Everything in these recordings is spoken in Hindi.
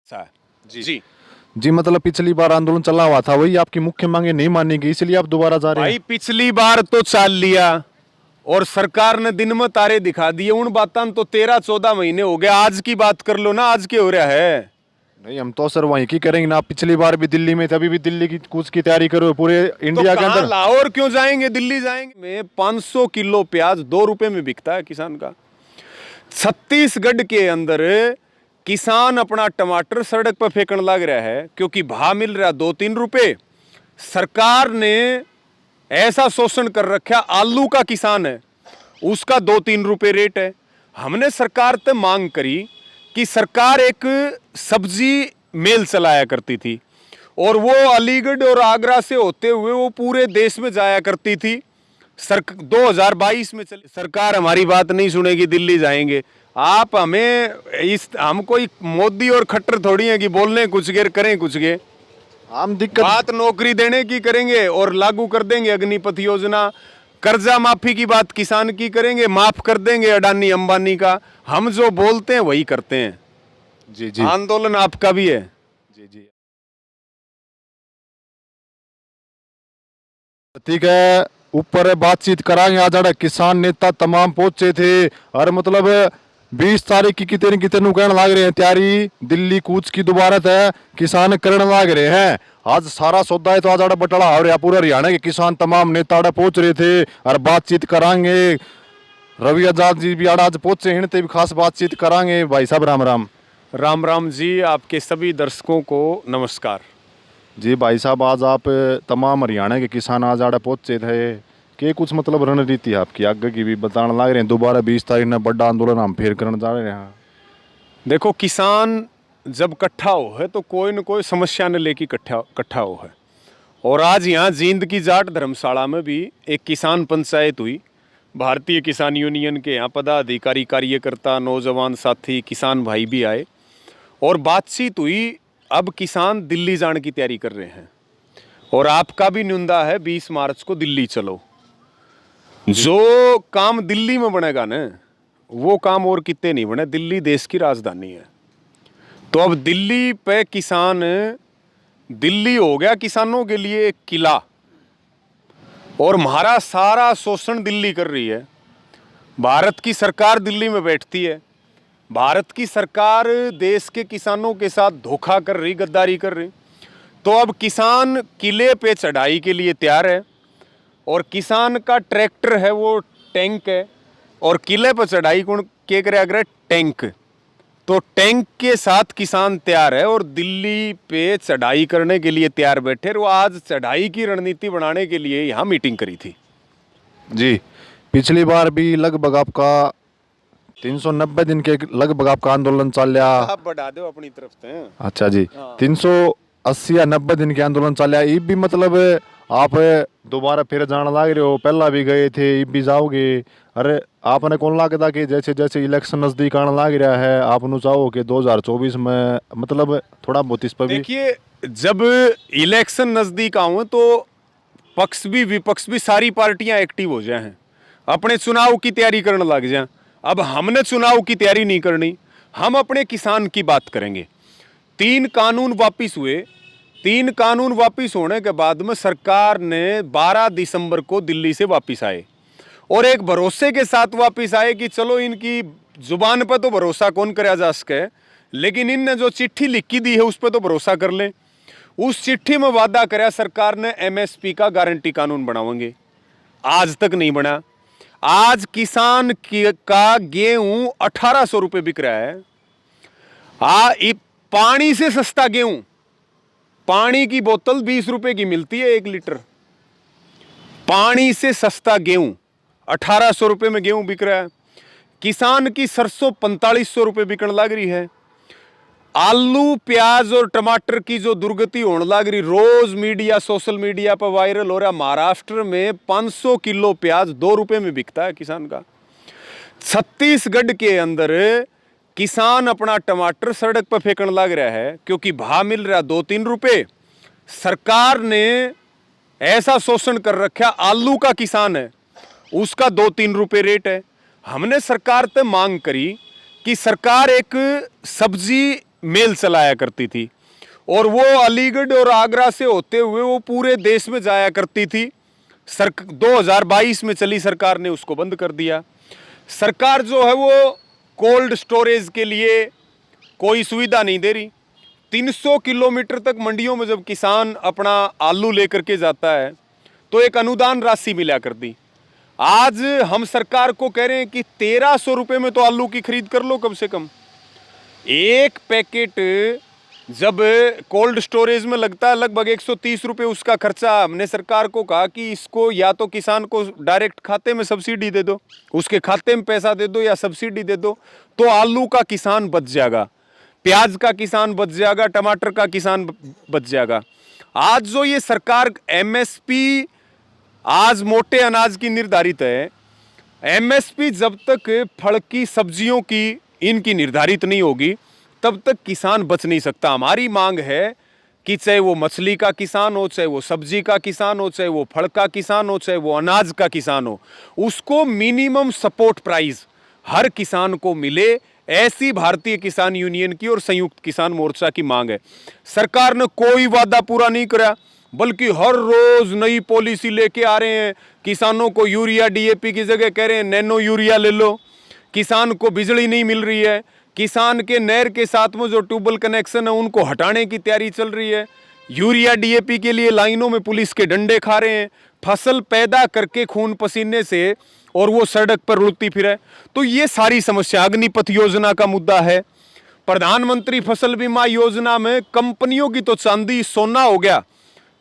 सा जी। जी जी मतलब पिछली बार आंदोलन चला हुआ था, वही आपकी मुख्य मांगे नहीं मानी गई, इसलिए आप दोबारा जा रहे भाई हैं। पिछली बार तो चाल लिया और सरकार ने दिन में तारे दिखा दिए। उन बातों तो 13-14 महीने हो गए। आज की बात कर लो ना, आज के हो रहा है। नहीं हम तो सर वहीं की करेंगे ना, आप पिछली बार भी दिल्ली में थे, अभी भी दिल्ली की कूच की तैयारी करो पूरे तो इंडिया के कहां अंदर। लाहौर क्यों जाएंगे, दिल्ली जाएंगे। में 500 किलो प्याज 2 रुपए में बिकता है किसान का। छत्तीसगढ़ के अंदर किसान अपना टमाटर सड़क पर फेंकने लग रहा है क्योंकि भाव मिल रहा 2-3 रुपए। सरकार ने ऐसा शोषण कर रखा, आलू का किसान है उसका 2-3 रुपए रेट है। हमने सरकार से मांग करी कि सरकार एक सब्जी मेल चलाया करती थी और वो अलीगढ़ और आगरा से होते हुए वो पूरे देश में जाया करती थी। 2022 में चली सरकार हमारी बात नहीं सुनेगी, दिल्ली जाएंगे। आप हमें हम कोई मोदी और खट्टर थोड़ी हैं कि बोलने कुछ गे करें कुछ गे। हम दिक्कत बात नौकरी देने की करेंगे और लागू कर देंगे अग्निपथ योजना। कर्जा माफी की बात किसान की करेंगे, माफ कर देंगे अडानी अंबानी का। हम जो बोलते हैं वही करते हैं। जी जी आंदोलन आपका भी है। जी जी ठीक है, ऊपर बातचीत कराएंगे। आज आड़े किसान नेता तमाम पहुंचे थे और मतलब 20 तारीख की कितने कितने कहने लाग रहे हैं तैयारी, दिल्ली कूच की दोबारा है किसान करने लाग रहे हैं। आज सारा सौदा है तो आज आड़ा बटड़ा हो रहा, पूरा हरियाणा के किसान तमाम नेता आड़े पहुंच रहे थे और बातचीत कराएंगे। रवि आजाद जी भी आड़ा आज पहुंचे हैं, इनसे भी खास बातचीत कराएंगे। भाई साहब राम राम। राम राम जी, आपके सभी दर्शकों को नमस्कार। जी भाई साहब, आज आप तमाम हरियाणा के किसान आज आड़े पहुंचे थे, के कुछ मतलब रणनीति है आपकी आगे की भी बताने लग रहे हैं। दोबारा 20 तारीख में बड़ा आंदोलन हम फिर करने जा रहे हैं। देखो, किसान जब इकट्ठा हो है तो कोई न कोई समस्या ने लेके इकट्ठा हो है। और आज यहाँ जींद की जाट धर्मशाला में भी एक किसान पंचायत हुई। भारतीय किसान यूनियन के यहाँ पदाधिकारी, कार्यकर्ता, नौजवान साथी, किसान भाई भी आए और बातचीत हुई। अब किसान दिल्ली जाने की तैयारी कर रहे हैं और आपका भी न्यूनदा है 20 मार्च को दिल्ली चलो। जो काम दिल्ली में बनेगा ना, वो काम और कितने नहीं बने। दिल्ली देश की राजधानी है, तो अब दिल्ली पे किसान, दिल्ली हो गया किसानों के लिए एक किला और हमारा सारा शोषण दिल्ली कर रही है। भारत की सरकार दिल्ली में बैठती है। भारत की सरकार देश के किसानों के साथ धोखा कर रही, गद्दारी कर रही। तो अब किसान किले पे चढ़ाई के लिए तैयार है और किसान का ट्रैक्टर है वो टैंक है और किले पर चढ़ाई कौन के करे अगर टैंक। तो टैंक के साथ किसान तैयार है और दिल्ली पे चढ़ाई करने के लिए तैयार बैठे। वो आज चढ़ाई की रणनीति बनाने के लिए यहाँ मीटिंग करी थी। जी पिछली बार भी लगभग आपका 390 दिन के लगभग आपका आंदोलन चल रहा। आप बढ़ा दो अपनी तरफ से। अच्छा जी, 380 या 90 दिन के आंदोलन चल रहा। ये भी मतलब आप दोबारा फिर जाना लाग रहे हो, पहला भी गए थे, ये भी जाओगे। अरे आपने कौन लगता कि जैसे जैसे इलेक्शन नजदीक आने लग रहा है, आप चाहो कि 2024 में मतलब थोड़ा बहुत इस पर भी। देखिए, जब इलेक्शन नजदीक आऊं तो पक्ष भी विपक्ष भी सारी पार्टियां एक्टिव हो जाए हैं, अपने चुनाव की तैयारी करने लग जाए। अब हमने चुनाव की तैयारी नहीं करनी, हम अपने किसान की बात करेंगे। 3 कानून वापिस हुए। 3 कानून वापिस होने के बाद में सरकार ने 12 दिसंबर को दिल्ली से वापिस आए और एक भरोसे के साथ वापिस आए कि चलो इनकी जुबान पर तो भरोसा कौन कराया जा सके, लेकिन इनने जो चिट्ठी लिखी दी है उस पर तो भरोसा कर लें। उस चिट्ठी में वादा कराया सरकार ने एमएसपी का गारंटी कानून बनावेंगे, आज तक नहीं बना। आज किसान का गेहूं 1800 रुपये बिक रहा है। पानी से सस्ता गेहूं, पानी की बोतल 20 रुपए की मिलती है 1 लीटर। पानी से सस्ता गेहूं 1800 रुपये में गेहूं बिक रहा है। किसान की सरसों 4500 रुपये बिकने लग रही है। आलू, प्याज और टमाटर की जो दुर्गति होने लग रही, रोज मीडिया, सोशल मीडिया पर वायरल हो रहा। महाराष्ट्र में 500 किलो प्याज 2 रुपए में बिकता है किसान का। छत्तीसगढ़ के अंदर किसान अपना टमाटर सड़क पर फेंकने लग रहा है क्योंकि भाव मिल रहा 2-3 रुपए। सरकार ने ऐसा शोषण कर रखा, आलू का किसान है उसका 2-3 रुपए रेट है। हमने सरकार से मांग करी कि सरकार एक सब्जी मेल चलाया करती थी और वो अलीगढ़ और आगरा से होते हुए वो पूरे देश में जाया करती थी। 2022 में चली सरकार ने उसको बंद कर दिया। सरकार जो है वो कोल्ड स्टोरेज के लिए कोई सुविधा नहीं दे रही। 300 किलोमीटर तक मंडियों में जब किसान अपना आलू लेकर के जाता है तो एक अनुदान राशि मिला कर दी। आज हम सरकार को कह रहे हैं कि 1300 रुपये में तो आलू की खरीद कर लो कम से कम। एक पैकेट जब कोल्ड स्टोरेज में लगता है लगभग 130 रुपये उसका खर्चा। हमने सरकार को कहा कि इसको या तो किसान को डायरेक्ट खाते में सब्सिडी दे दो, उसके खाते में पैसा दे दो या सब्सिडी दे दो, तो आलू का किसान बच जाएगा, प्याज का किसान बच जाएगा, टमाटर का किसान बच जाएगा। आज जो ये सरकार एमएसपी आज मोटे अनाज की निर्धारित है, एमएसपी जब तक फल की सब्जियों की इनकी निर्धारित नहीं होगी तब तक किसान बच नहीं सकता। हमारी मांग है कि चाहे वो मछली का किसान हो, चाहे वो सब्जी का किसान हो, चाहे वो फल का किसान हो, चाहे वो अनाज का किसान हो, उसको मिनिमम सपोर्ट प्राइस हर किसान को मिले, ऐसी भारतीय किसान यूनियन की और संयुक्त किसान मोर्चा की मांग है। सरकार ने कोई वादा पूरा नहीं करा, बल्कि हर रोज नई पॉलिसी लेके आ रहे हैं। किसानों को यूरिया डीएपी की जगह कह रहे हैं नैनो यूरिया ले लो। किसान को बिजली नहीं मिल रही है, किसान के नहर के साथ में जो ट्यूबवेल कनेक्शन है उनको हटाने की तैयारी चल रही है। यूरिया डीएपी के लिए लाइनों में पुलिस के डंडे खा रहे हैं, फसल पैदा करके खून पसीने से, और वो सड़क पर रुलती फिरे। तो ये सारी समस्या, अग्निपथ योजना का मुद्दा है, प्रधानमंत्री फसल बीमा योजना में कंपनियों की तो चांदी सोना हो गया,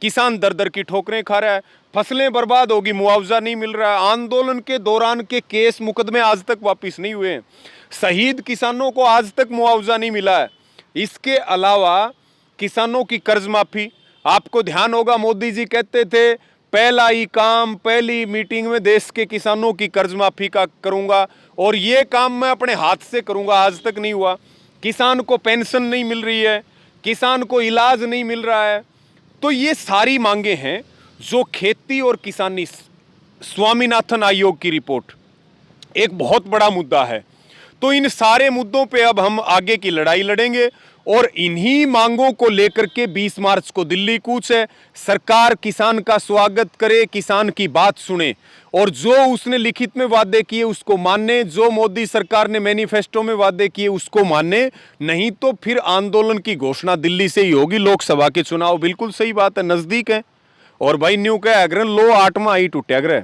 किसान दर दर की ठोकरें खा रहा है, फसलें बर्बाद होगी, मुआवजा नहीं मिल रहा है। आंदोलन के दौरान के केस मुकदमे आज तक वापस नहीं हुए हैं, शहीद किसानों को आज तक मुआवजा नहीं मिला है। इसके अलावा किसानों की कर्ज माफी, आपको ध्यान होगा मोदी जी कहते थे पहला ही काम पहली मीटिंग में देश के किसानों की कर्ज माफी का करूंगा, और ये काम मैं अपने हाथ से करूंगा, आज तक नहीं हुआ। किसान को पेंशन नहीं मिल रही है, किसान को इलाज नहीं मिल रहा है। तो ये सारी मांगे हैं जो खेती और किसानी स्वामीनाथन आयोग की रिपोर्ट एक बहुत बड़ा मुद्दा है। तो इन सारे मुद्दों पे अब हम आगे की लड़ाई लड़ेंगे और इन्हीं मांगों को लेकर के 20 मार्च को दिल्ली कूच है। सरकार किसान का स्वागत करे, किसान की बात सुने और जो उसने लिखित में वादे किए उसको माने, जो मोदी सरकार ने मैनिफेस्टो में वादे किए उसको माने, नहीं तो फिर आंदोलन की घोषणा दिल्ली से ही होगी। लोकसभा के चुनाव बिल्कुल सही बात है, नजदीक है, और भाई न्यू कह अग्र लो आठवां ही टूटे अग्र,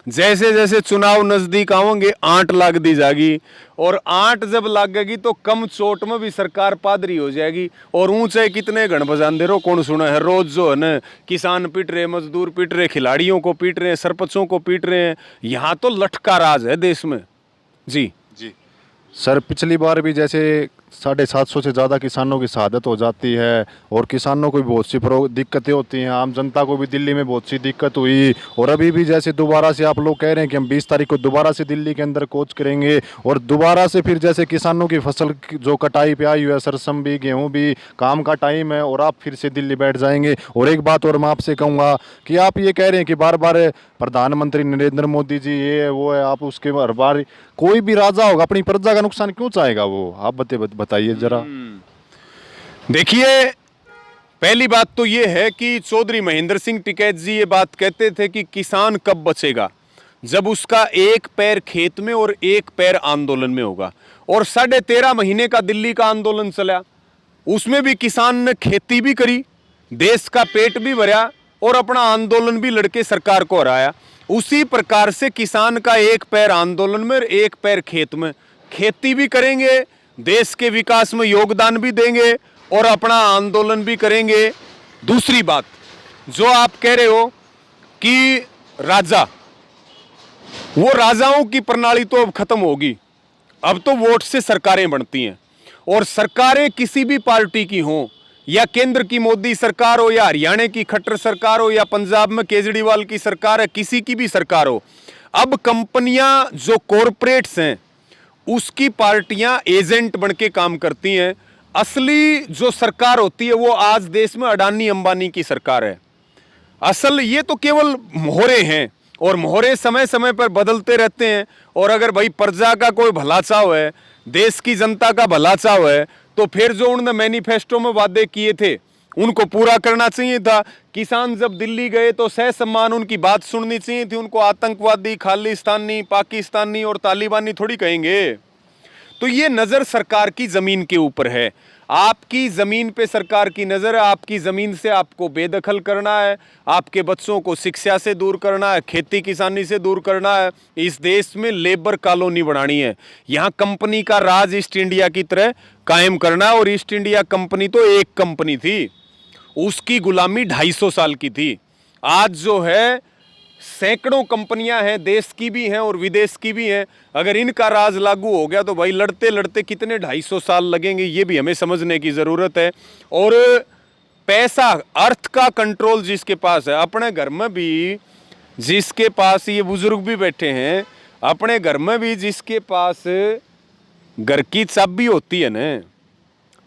जैसे जैसे चुनाव नजदीक आवेंगे आंट लाग दी जाएगी, और आंट जब लागेगी तो कम चोट में भी सरकार पादरी हो जाएगी। और ऊंचे कितने घण बजान दे रहे हो, कौन सुना है, रोज जो है ना किसान पीट रहे, मजदूर पीट रहे, खिलाड़ियों को पीट रहे हैं, सरपंचों को पीट रहे हैं। यहाँ तो लटका राज है देश में। जी सर, पिछली बार भी जैसे 750 से ज़्यादा किसानों की शहादत हो जाती है और किसानों को भी बहुत सी दिक्कतें होती हैं, आम जनता को भी दिल्ली में बहुत सी दिक्कत हुई, और अभी भी जैसे दोबारा से आप लोग कह रहे हैं कि हम 20 तारीख को दोबारा से दिल्ली के अंदर कूच करेंगे, और दोबारा से फिर जैसे किसानों की फसल जो कटाई पे आई हुई है, सरसों भी गेहूँ भी, काम का टाइम है, और आप फिर से दिल्ली बैठ जाएंगे। और एक बात और मैं आपसे कहूँगा कि आप ये कह रहे हैं कि बार बार प्रधानमंत्री नरेंद्र मोदी जी ये है वो है, आप उसके हर बार कोई भी राजा होगा अपनी प्रजा का नुकसान क्यों चाहेगा वो, आप बताइए जरा। देखिए, पहली बात तो ये है कि चौधरी महेंद्र सिंह टिकैत जी ये बात कहते थे कि किसान कब बचेगा, जब उसका एक पैर खेत में और एक पैर आंदोलन में होगा। और 13.5 महीने का दिल्ली का आंदोलन चला, उसमें भी किसान ने खेती भी करी, देश का पेट भी भरा और अपना आंदोलन भी लड़के सरकार को हराया। उसी प्रकार से किसान का एक पैर आंदोलन में और एक पैर खेत में, खेती भी करेंगे, देश के विकास में योगदान भी देंगे और अपना आंदोलन भी करेंगे। दूसरी बात जो आप कह रहे हो कि राजा, वो राजाओं की प्रणाली तो अब खत्म होगी, अब तो वोट से सरकारें बनती हैं, और सरकारें किसी भी पार्टी की हों, या केंद्र की मोदी सरकार हो, या हरियाणा की खट्टर सरकार हो, या पंजाब में केजरीवाल की सरकार है, किसी की भी सरकार हो, अब कंपनियां जो कॉरपोरेट्स हैं उसकी पार्टियां एजेंट बन के काम करती हैं। असली जो सरकार होती है वो आज देश में अडानी अंबानी की सरकार है। असल ये तो केवल मोहरे हैं, और मोहरे समय समय पर बदलते रहते हैं। और अगर भाई प्रजा का कोई भला चाव है, देश की जनता का भला चाव है, तो फिर जो उन्होंने मैनिफेस्टो में वादे किए थे उनको पूरा करना चाहिए था। किसान जब दिल्ली गए तो ससम्मान उनकी बात सुननी चाहिए थी। उनको आतंकवादी, खालिस्तानी, पाकिस्तानी और तालिबानी थोड़ी कहेंगे। तो ये नजर सरकार की जमीन के ऊपर है। आपकी जमीन पे सरकार की नजर है। आपकी जमीन से आपको बेदखल करना है, आपके बच्चों को शिक्षा से दूर करना है, खेती किसानी से दूर करना है। इस देश में लेबर कॉलोनी बनानी है। यहाँ कंपनी का राज ईस्ट इंडिया की तरह कायम करना है। और ईस्ट इंडिया कंपनी तो एक कंपनी थी, उसकी गुलामी 250 साल की थी। आज जो है सैकड़ों कंपनियां हैं, देश की भी हैं और विदेश की भी हैं। अगर इनका राज लागू हो गया तो भाई लड़ते लड़ते कितने 250 साल लगेंगे, ये भी हमें समझने की ज़रूरत है। और पैसा, अर्थ का कंट्रोल जिसके पास है, अपने घर में भी जिसके पास, ये बुजुर्ग भी बैठे हैं, अपने घर में भी जिसके पास घर की चाबी होती है ना,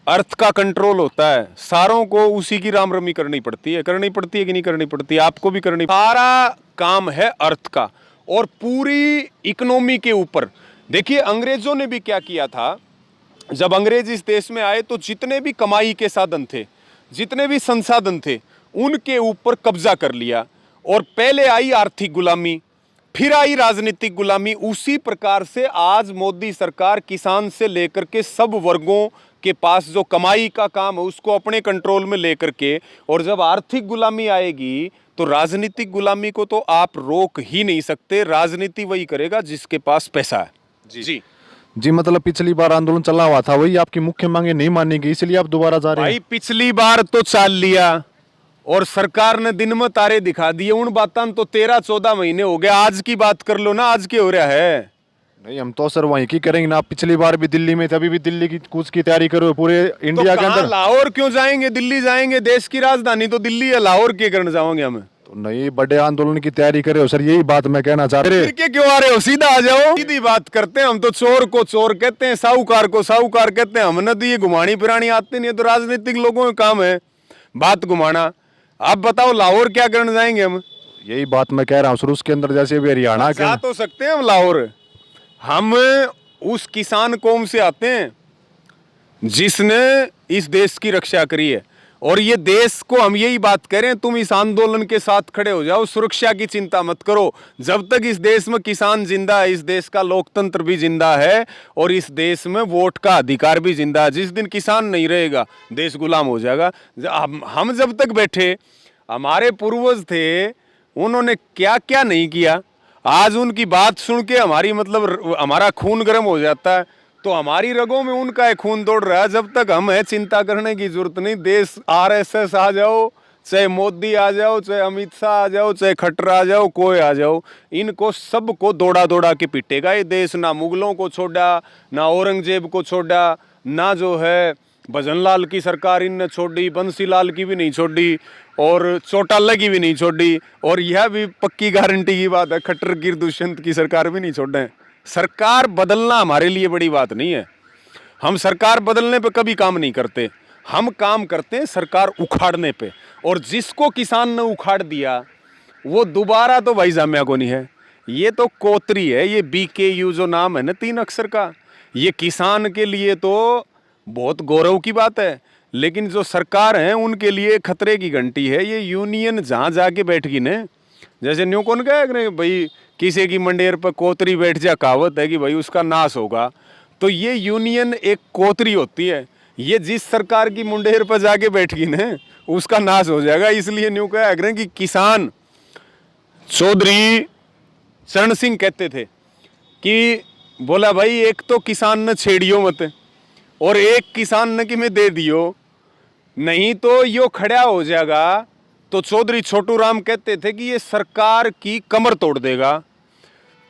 अर्थ का कंट्रोल होता है, सारों को उसी की राम रमी करनी पड़ती है कि नहीं करनी पड़ती है? आपको भी करनी। सारा काम है अर्थ का और पूरी इकोनॉमी के ऊपर। देखिए अंग्रेजों ने भी क्या किया था। जब अंग्रेज इस देश में आए तो जितने भी कमाई के साधन थे, जितने भी संसाधन थे, उनके ऊपर कब्जा कर लिया। और पहले आई आर्थिक गुलामी, फिर आई राजनीतिक गुलामी। उसी प्रकार से आज मोदी सरकार किसान से लेकर के सब वर्गों के पास जो कमाई का काम है उसको अपने कंट्रोल में लेकर के, और जब आर्थिक गुलामी आएगी तो राजनीतिक गुलामी को तो आप रोक ही नहीं सकते। राजनीति वही करेगा जिसके पास पैसा है। जी जी, मतलब पिछली बार आंदोलन चला हुआ था, वही आपकी मुख्य मांगे नहीं मानी गई, इसलिए आप दोबारा जा रहे हैं? भाई पिछली बार तो चाल लिया और सरकार ने दिन में तारे दिखा दिए। उन बातों तो 13-14 महीने हो गए। आज की बात कर लो ना, आज क्या हो रहा है? नहीं, हम तो सर वहीं की करेंगे ना। आप पिछली बार भी दिल्ली में थे, अभी भी दिल्ली की कूच की तैयारी करो पूरे इंडिया के अंदर। लाहौर क्यों जाएंगे? दिल्ली जाएंगे, देश की राजधानी तो दिल्ली है, लाहौर क्या करने जाओगे हमें? तो नहीं, बड़े आंदोलन की तैयारी करे हो सर, यही बात मैं कहना चाह रहे। फिर के क्यों आ रहे हो? सीधा आ जाओ, सीधी बात करते हैं हम तो। चोर को चोर कहते हैं, साहूकार को साहूकार कहते हैं। हमने तो ये घुमानी फिरानी आती नहीं है, तो राजनीतिक लोगों का काम है बात घुमाना। आप बताओ लाहौर क्या करने जाएंगे हम? यही बात मैं कह रहा हूँ सर, उसके अंदर जैसे भी हरियाणा जा तो सकते हैं हम लाहौर। हम उस किसान कौम से आते हैं जिसने इस देश की रक्षा करी है। और ये देश को हम यही बात करें, तुम इस आंदोलन के साथ खड़े हो जाओ, सुरक्षा की चिंता मत करो। जब तक इस देश में किसान जिंदा है, इस देश का लोकतंत्र भी जिंदा है और इस देश में वोट का अधिकार भी जिंदा है। जिस दिन किसान नहीं रहेगा, देश गुलाम हो जाएगा। हम जब तक बैठे, हमारे पूर्वज थे, उन्होंने क्या क्या नहीं किया। आज उनकी बात सुन के हमारा खून गर्म हो जाता है। तो हमारी रगों में उनका खून दौड़ रहा है। जब तक हम है, चिंता करने की जरूरत नहीं। देश आरएसएस आ जाओ, चाहे मोदी आ जाओ, चाहे अमित शाह आ जाओ, चाहे खट्टर आ जाओ, कोई आ जाओ, इनको सबको दौड़ा दौड़ा के पीटेगा ये देश। ना मुगलों को छोड़ा, ना औरंगजेब को छोड़ा, ना जो है भजनलाल की सरकार इनने छोड़ी, बंसीलाल की भी नहीं छोड़ी और चौटाला की भी नहीं छोड़ी। और यह भी पक्की गारंटी की बात है, खट्टर गिर दुष्यंत की सरकार भी नहीं छोड़े। सरकार बदलना हमारे लिए बड़ी बात नहीं है। हम सरकार बदलने पे कभी काम नहीं करते। हम काम करते हैं सरकार उखाड़ने पे। और जिसको किसान ने उखाड़ दिया वो दोबारा तो भाई जामिया को नहीं है। ये तो कोतरी है, ये BKU जो नाम है ना 3 अक्षर का, ये किसान के लिए तो बहुत गौरव की बात है। लेकिन जो सरकार है उनके लिए खतरे की घंटी है। ये यूनियन जहाँ जाके बैठ गई ना, जैसे न्यू कौन कहे भाई किसी की मंडेर पर कोतरी बैठ जा, कहावत है कि भाई उसका नाश होगा। तो ये यूनियन एक कोतरी होती है। ये जिस सरकार की मुंडेर पर जाके बैठ गई ना, उसका नाश हो जाएगा। इसलिए न्यू कहे कि किसान, चौधरी चरण सिंह कहते थे कि बोला भाई एक तो किसान ने छेड़ियो मत और एक किसान ने कि मैं दे दियो, नहीं तो यो खड़ा हो जाएगा। तो चौधरी छोटू राम कहते थे कि ये सरकार की कमर तोड़ देगा।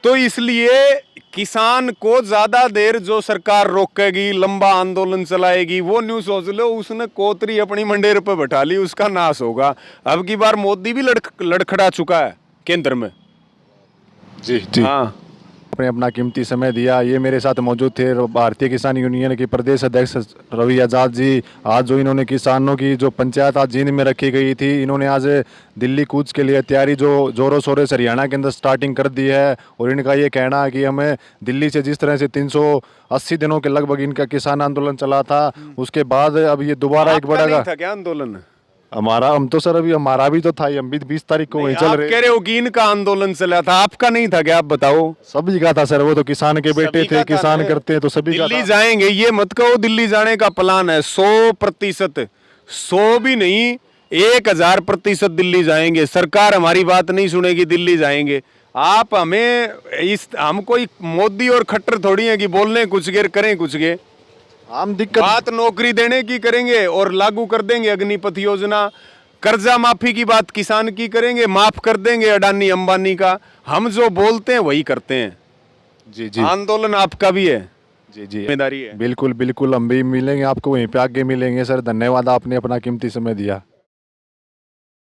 तो इसलिए किसान को ज्यादा देर जो सरकार रोकेगी, लंबा आंदोलन चलाएगी, वो न्यू सोच लो उसने कोतरी अपनी मंडेर पर बैठा ली, उसका नाश होगा। अब की बार मोदी भी लड़खड़ा चुका है केंद्र में। जी जी, हाँ, आपने अपना कीमती समय दिया। ये मेरे साथ मौजूद थे भारतीय किसान यूनियन के प्रदेश अध्यक्ष रवि आज़ाद जी। आज जो इन्होंने किसानों की जो पंचायत आज जींद में रखी गई थी, इन्होंने आज दिल्ली कूच के लिए तैयारी जो जोरों शोरों से हरियाणा के अंदर स्टार्टिंग कर दी है। और इनका ये कहना है कि हमें दिल्ली से जिस तरह से 380 दिनों के लगभग इनका किसान आंदोलन चला था, उसके बाद अब ये दोबारा एक आपका बड़ा नहीं था क्या आंदोलन? हम तो सर अभी हमारा भी तो था, हम भी 20 तारीख को वहीं चल आप रहे। कह रहे हो कि इनका आंदोलन चला था, आपका नहीं था क्या? आप बताओ। सभी का था सर, वो तो किसान के बेटे सभी का थे, था किसान ना। करते हैं तो सभी का दिल्ली था। जाएंगे ये मत कहो, दिल्ली जाने का प्लान है 100%, 100 भी नहीं 1000% दिल्ली जाएंगे। सरकार हमारी बात नहीं सुनेगी, दिल्ली जाएंगे। आप हमें हम कोई मोदी और खट्टर थोड़ी है कि बोलने कुछ गे करें कुछ गे। आम दिक्कत बात नौकरी देने की करेंगे और लागू कर देंगे अग्निपथ योजना। कर्जा माफी की बात किसान की करेंगे, माफ कर देंगे अडानी अंबानी का। हम जो बोलते हैं वही करते हैं। जी जी आंदोलन आपका भी है, जी जी जिम्मेदारी है। बिल्कुल बिल्कुल, हम भी मिलेंगे आपको वहीं पे, आगे मिलेंगे सर। धन्यवाद, आपने अपना कीमती समय दिया।